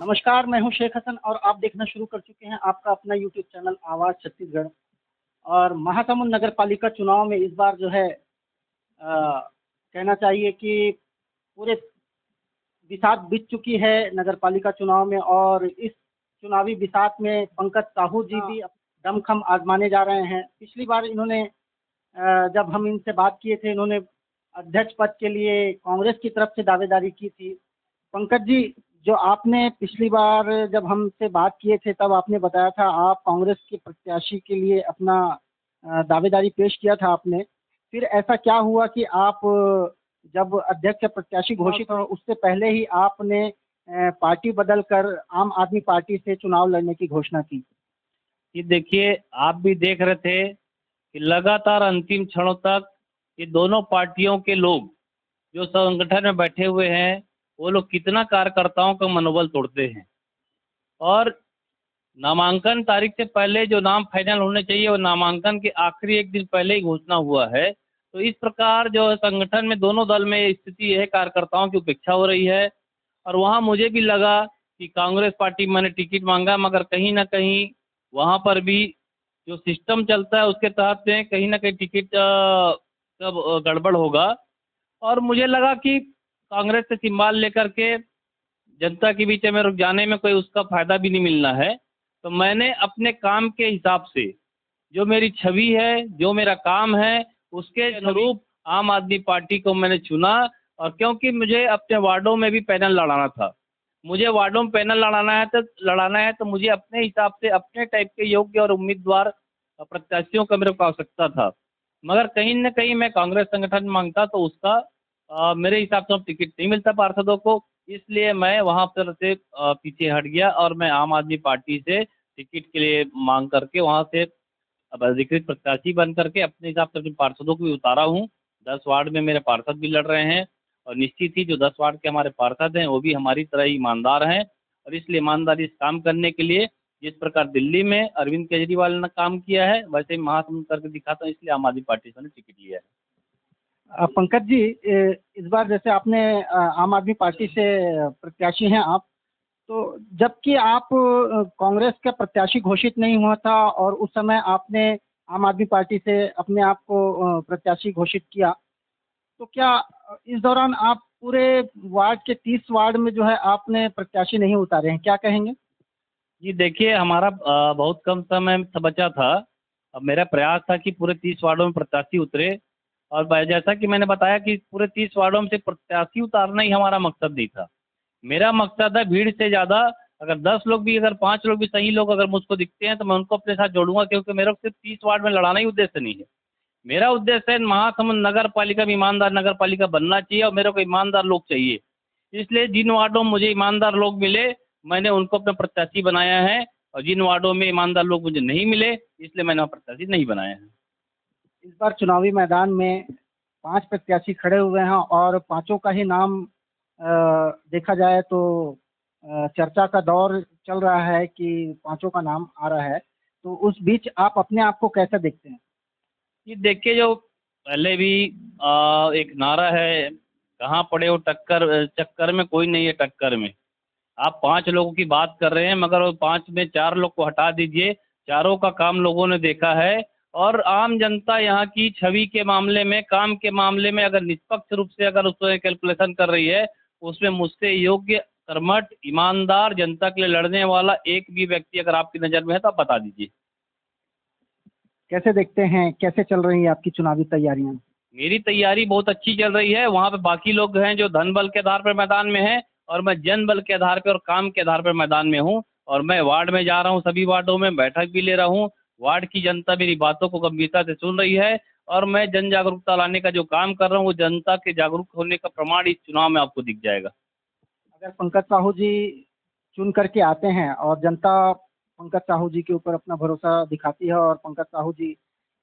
नमस्कार, मैं हूं शेख हसन और आप देखना शुरू कर चुके हैं आपका अपना यूट्यूब चैनल आवाज़ छत्तीसगढ़। और महासमुंद नगर पालिका चुनाव में इस बार जो है कहना चाहिए कि पूरे बिसात बीत चुकी है नगर पालिका चुनाव में, और इस चुनावी बिसात में पंकज साहू जी भी दमखम आजमाने जा रहे हैं। पिछली बार इन्होंने जब हम इनसे बात किए थे, इन्होंने अध्यक्ष पद के लिए कांग्रेस की तरफ से दावेदारी की थी। पंकज जी, जो आपने पिछली बार जब हमसे बात किए थे तब आपने बताया था आप कांग्रेस के प्रत्याशी के लिए अपना दावेदारी पेश किया था आपने। फिर ऐसा क्या हुआ कि आप जब अध्यक्ष प्रत्याशी घोषित हो उससे पहले ही आपने पार्टी बदलकर आम आदमी पार्टी से चुनाव लड़ने की घोषणा की? कि देखिए, आप भी देख रहे थे कि लगातार अंतिम क्षणों तक ये दोनों पार्टियों के लोग जो संगठन में बैठे हुए हैं वो लोग कितना कार्यकर्ताओं का मनोबल तोड़ते हैं। और नामांकन तारीख से पहले जो नाम फाइनल होने चाहिए वो नामांकन के आखिरी एक दिन पहले ही घोषणा हुआ है। तो इस प्रकार जो संगठन में दोनों दल में स्थिति है, कार्यकर्ताओं की उपेक्षा हो रही है। और वहाँ मुझे भी लगा कि कांग्रेस पार्टी मैंने टिकट मांगा, मगर कहीं ना कहीं वहाँ पर भी जो सिस्टम चलता है उसके तहत में कहीं ना कहीं टिकट सब गड़बड़ होगा। और मुझे लगा कि कांग्रेस से सिंबल लेकर के जनता के बीच में रुक जाने में कोई उसका फायदा भी नहीं मिलना है। तो मैंने अपने काम के हिसाब से, जो मेरी छवि है, जो मेरा काम है, उसके अनुरूप आम आदमी पार्टी को मैंने चुना। और क्योंकि मुझे अपने वार्डों में भी पैनल लड़ाना था, मुझे वार्डों में पैनल लड़ाना है तो मुझे अपने हिसाब से अपने टाइप के योग्य और उम्मीदवार प्रत्याशियों का मेरे को आवश्यकता था। मगर कहीं न कहीं मैं कांग्रेस संगठन मांगता तो उसका मेरे हिसाब से अब टिकट नहीं मिलता पार्षदों को, इसलिए मैं वहाँ पर से पीछे हट गया और मैं आम आदमी पार्टी से टिकट के लिए मांग करके वहाँ से अब अधिकृत प्रत्याशी बन करके अपने हिसाब से अपने पार्षदों को भी उतारा हूँ। 10 वार्ड में मेरे पार्षद भी लड़ रहे हैं और निश्चित ही जो 10 वार्ड के हमारे पार्षद हैं वो भी हमारी तरह ही ईमानदार हैं। और इसलिए ईमानदारी से काम करने के लिए जिस प्रकार दिल्ली में अरविंद केजरीवाल ने काम किया है वैसे ही महासमुंद करके दिखाता हूँ, इसलिए आम आदमी पार्टी से मैंने टिकट लिया है। पंकज जी, इस बार जैसे आपने आम आदमी पार्टी से प्रत्याशी हैं आप, तो जबकि आप कांग्रेस का प्रत्याशी घोषित नहीं हुआ था और उस समय आपने आम आदमी पार्टी से अपने आप को प्रत्याशी घोषित किया, तो क्या इस दौरान आप पूरे वार्ड के 30 वार्ड में जो है आपने प्रत्याशी नहीं उतारे हैं, क्या कहेंगे? जी देखिए, हमारा बहुत कम समय बचा था। अब मेरा प्रयास था कि पूरे 30 वार्डों में प्रत्याशी उतरे। और जैसा कि मैंने बताया कि पूरे 30 वार्डों में से प्रत्याशी उतारना ही हमारा मकसद नहीं था। मेरा मकसद है भीड़ से ज़्यादा, अगर 10 लोग भी, अगर 5 लोग भी सही लोग अगर मुझको दिखते हैं तो मैं उनको अपने साथ जोड़ूंगा, क्योंकि मेरा सिर्फ 30 वार्ड में लड़ाना ही उद्देश्य नहीं है। मेरा उद्देश्य है महासमुंद नगर पालिका में ईमानदार नगर पालिका बनना चाहिए और मेरे को ईमानदार लोग चाहिए। इसलिए जिन वार्डों में मुझे ईमानदार लोग मिले मैंने उनको अपना प्रत्याशी बनाया है, और जिन वार्डों में ईमानदार लोग मुझे नहीं मिले इसलिए मैंने वहाँ प्रत्याशी नहीं बनाया है। इस बार चुनावी मैदान में 5 प्रत्याशी खड़े हुए हैं और पांचों का ही नाम देखा जाए तो चर्चा का दौर चल रहा है कि पांचों का नाम आ रहा है, तो उस बीच आप अपने आप को कैसे देखते हैं? ये देखिए, जो पहले भी एक नारा है, कहाँ पड़े हो टक्कर चक्कर में कोई नहीं है टक्कर में। आप 5 लोगों की बात कर रहे हैं, मगर वो 5 में 4 लोग को हटा दीजिए, चारों का काम लोगों ने देखा है। और आम जनता यहाँ की छवि के मामले में, काम के मामले में अगर निष्पक्ष रूप से अगर उसको कैलकुलेशन कर रही है, उसमें मुझसे योग्य, कर्मठ, ईमानदार, जनता के लिए लड़ने वाला एक भी व्यक्ति अगर आपकी नज़र में है तो आप बता दीजिए। कैसे देखते हैं, कैसे चल रही है आपकी चुनावी तैयारियां? मेरी तैयारी बहुत अच्छी चल रही है। वहाँ पे बाकी लोग हैं जो धन बल के आधार पर मैदान में हैं, और मैं जन बल के आधार पर और काम के आधार पर मैदान में हूँ। और मैं वार्ड में जा रहा हूँ, सभी वार्डों में बैठक भी ले रहा हूँ। वार्ड की जनता मेरी बातों को गंभीरता से सुन रही है, और मैं जन जागरूकता लाने का जो काम कर रहा हूँ वो जनता के जागरूक होने का प्रमाण इस चुनाव में आपको दिख जाएगा। अगर पंकज साहू जी चुन करके आते हैं और जनता पंकज साहू जी के ऊपर अपना भरोसा दिखाती है और पंकज साहू जी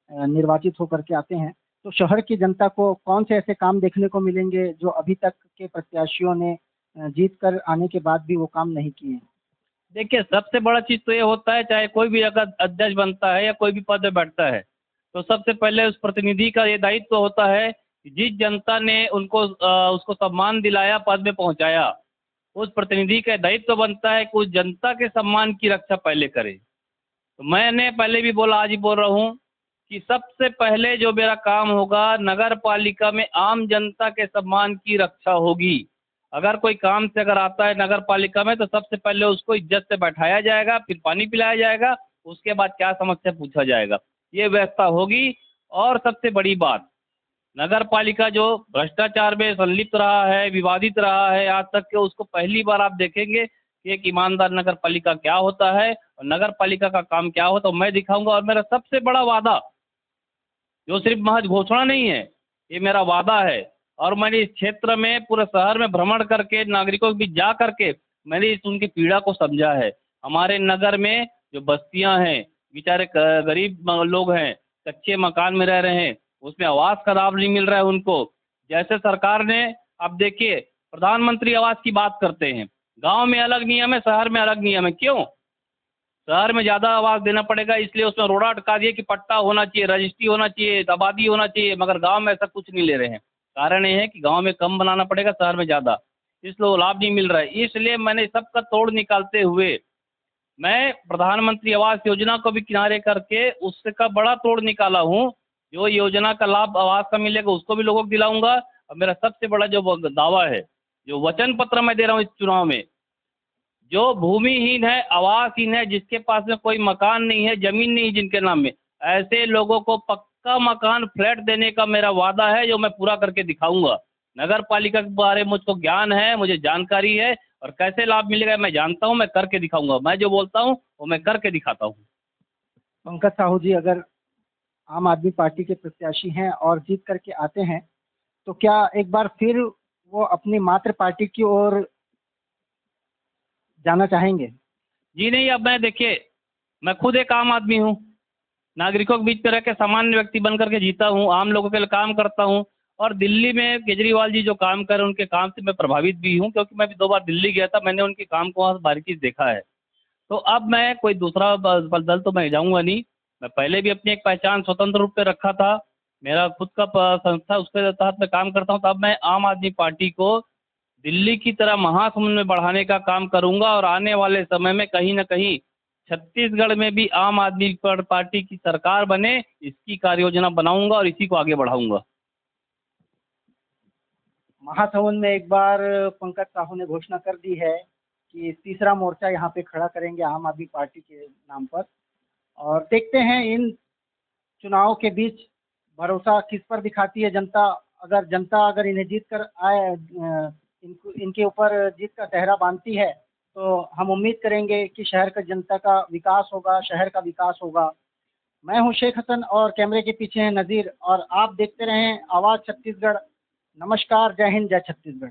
निर्वाचित होकर के आते हैं, तो शहर की जनता को कौन से ऐसे काम देखने को मिलेंगे जो अभी तक के प्रत्याशियों ने जीत कर आने के बाद भी वो काम नहीं किए हैं? देखिए, सबसे बड़ा चीज़ तो ये होता है, चाहे कोई भी अगर अध्यक्ष बनता है या कोई भी पद में बैठता है, तो सबसे पहले उस प्रतिनिधि का ये दायित्व होता है कि जिस जनता ने उनको उसको सम्मान दिलाया, पद में पहुंचाया, उस प्रतिनिधि का दायित्व बनता है कि उस जनता के सम्मान की रक्षा पहले करे। तो मैंने पहले भी बोला, आज ही बोल रहा हूँ कि सबसे पहले जो मेरा काम होगा, नगर पालिका में आम जनता के सम्मान की रक्षा होगी। अगर कोई काम से अगर आता है नगर पालिका में, तो सबसे पहले उसको इज्जत से बैठाया जाएगा, फिर पानी पिलाया जाएगा, उसके बाद क्या समस्या पूछा जाएगा, ये व्यवस्था होगी। और सबसे बड़ी बात, नगर पालिका जो भ्रष्टाचार में संलिप्त रहा है, विवादित रहा है आज तक के, उसको पहली बार आप देखेंगे कि एक ईमानदार नगर पालिका क्या होता है और नगर पालिका का काम क्या होता है, मैं दिखाऊंगा। और मेरा सबसे बड़ा वादा, जो सिर्फ महज घोषणा नहीं है, ये मेरा वादा है। और मैंने इस क्षेत्र में पूरे शहर में भ्रमण करके, नागरिकों के बीच जा करके मैंने उनकी पीड़ा को समझा है। हमारे नगर में जो बस्तियां हैं, बेचारे गरीब लोग हैं, कच्चे मकान में रह रहे हैं, उसमें आवास का लाभ नहीं मिल रहा है उनको। जैसे सरकार ने, अब देखिए, प्रधानमंत्री आवास की बात करते हैं, गांव में अलग नियम है, शहर में अलग नियम है। क्यों? शहर में ज़्यादा आवास देना पड़ेगा, इसलिए उसमें रोड़ा अटका दिए कि पट्टा होना चाहिए, रजिस्ट्री होना चाहिए, आबादी होना चाहिए, मगर गांव में ऐसा कुछ नहीं ले रहे हैं। कारण ये है कि गांव में कम बनाना पड़ेगा, शहर में ज़्यादा, इसलिए वो लाभ नहीं मिल रहा है। इसलिए मैंने सबका तोड़ निकालते हुए मैं प्रधानमंत्री आवास योजना को भी किनारे करके उसका बड़ा तोड़ निकाला हूँ। जो योजना का लाभ आवास का मिलेगा उसको भी लोगों को दिलाऊंगा। और मेरा सबसे बड़ा जो दावा है, जो वचन पत्र मैं दे रहा हूँ इस चुनाव में, जो भूमिहीन है, आवासहीन है, जिसके पास में कोई मकान नहीं है, जमीन नहीं जिनके नाम में, ऐसे लोगों को पक्का मकान, फ्लैट देने का मेरा वादा है, जो मैं पूरा करके दिखाऊंगा। नगर पालिका के बारे में मुझको ज्ञान है, मुझे जानकारी है, और कैसे लाभ मिलेगा मैं जानता हूँ, मैं करके दिखाऊंगा। मैं जो बोलता हूँ वो मैं करके दिखाता हूँ। पंकज साहू जी, अगर आम आदमी पार्टी के प्रत्याशी हैं और जीत करके आते हैं, तो क्या एक बार फिर वो अपनी मातृ पार्टी की ओर जाना चाहेंगे? जी नहीं, अब मैं, देखिए, मैं खुद एक आम आदमी हूँ, नागरिकों के बीच में रह के सामान्य व्यक्ति बन करके जीता हूँ, आम लोगों के लिए काम करता हूँ। और दिल्ली में केजरीवाल जी जो काम कर रहे हैं, उनके काम से मैं प्रभावित भी हूँ, क्योंकि मैं भी 2 बार दिल्ली गया था, मैंने उनके काम को वहाँ से बारीकी से देखा है। तो अब मैं कोई दूसरा दल तो मैं जाऊँगा नहीं। मैं पहले भी अपनी एक पहचान स्वतंत्र रूप से रखा था, मेरा खुद का संस्था, उसके तहत मैं काम करता हूँ। तो अब मैं आम आदमी पार्टी को दिल्ली की तरह महासमुंद में बढ़ाने का काम करूंगा, और आने वाले समय में कहीं ना कहीं छत्तीसगढ़ में भी आम आदमी पार्टी की सरकार बने, इसकी कार्य योजना बनाऊंगा और इसी को आगे बढ़ाऊंगा। महासमुंद में एक बार पंकज साहू ने घोषणा कर दी है कि तीसरा मोर्चा यहाँ पे खड़ा करेंगे आम आदमी पार्टी के नाम पर, और देखते हैं इन चुनाव के बीच भरोसा किस पर दिखाती है जनता। अगर जनता अगर इन्हें जीत कर आए, इनके ऊपर जीत का सेहरा बांधती है, तो हम उम्मीद करेंगे कि शहर का जनता का विकास होगा, शहर का विकास होगा। मैं हूं शेख हसन और कैमरे के पीछे है नज़ीर, और आप देखते रहें आवाज़ छत्तीसगढ़। नमस्कार, जय हिंद, जय छत्तीसगढ़।